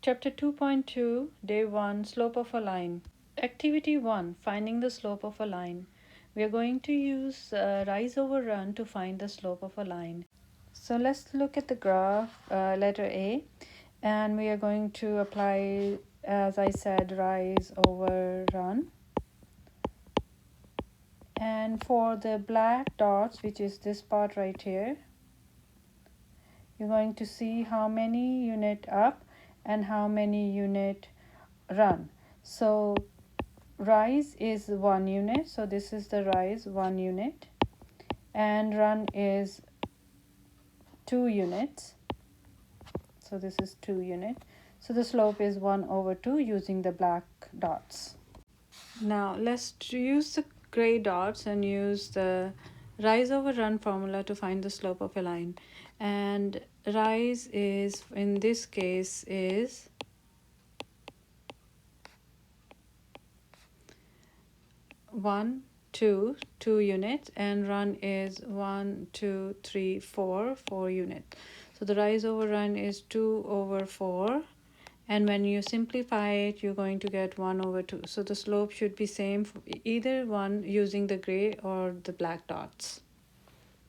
Chapter 2.2, Day 1, Slope of a line. Activity 1, Finding the slope of a line. We are going to use rise over run to find the slope of a line. So let's look at the graph, letter A, and we are going to apply, as I said, rise over run. And for the black dots, which is this part right here, you're going to see how many unit up and how many unit run. So rise is 1 unit, so this is the rise 1 unit, and run is 2 units, so this is 2 unit. So the slope is 1 over 2 using the black dots. Now let's use the gray dots and use the rise over run formula to find the slope of a line. And rise is, in this case, is 1, 2, 2 units, and run is 1, 2, 3, 4, 4 units. So the rise over run is 2 over 4, and when you simplify it, you're going to get 1 over 2. So the slope should be same for either one using the gray or the black dots.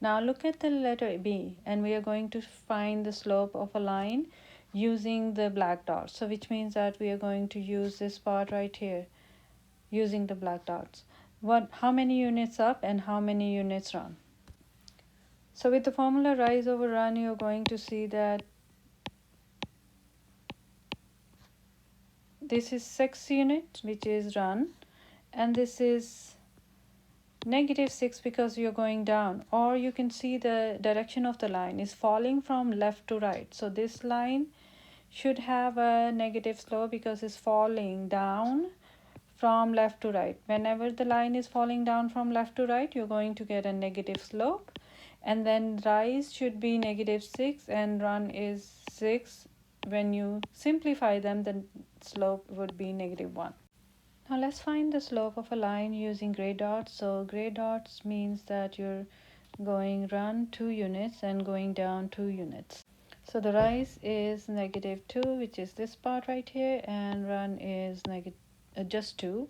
Now look at the letter B, and we are going to find the slope of a line using the black dots. So which means that we are going to use this part right here using the black dots. How many units up and how many units run? So with the formula rise over run, you're going to see that this is 6 units, which is run, and this is -6 because you're going down, or you can see the direction of the line is falling from left to right. So this line should have a negative slope because it's falling down from left to right. Whenever the line is falling down from left to right, you're going to get a negative slope, and then rise should be -6 and run is 6. When you simplify them, the slope would be -1. Now let's find the slope of a line using gray dots. So gray dots means that you're going run 2 units and going down 2 units. So the rise is -2, which is this part right here, and run is just 2.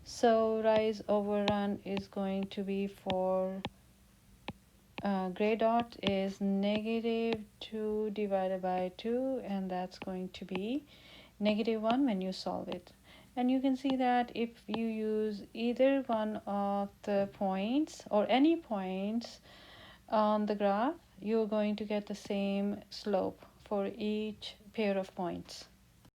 So rise over run is going to be for gray dot is -2 divided by 2, and that's going to be -1 when you solve it. And you can see that if you use either one of the points or any points on the graph, you're going to get the same slope for each pair of points.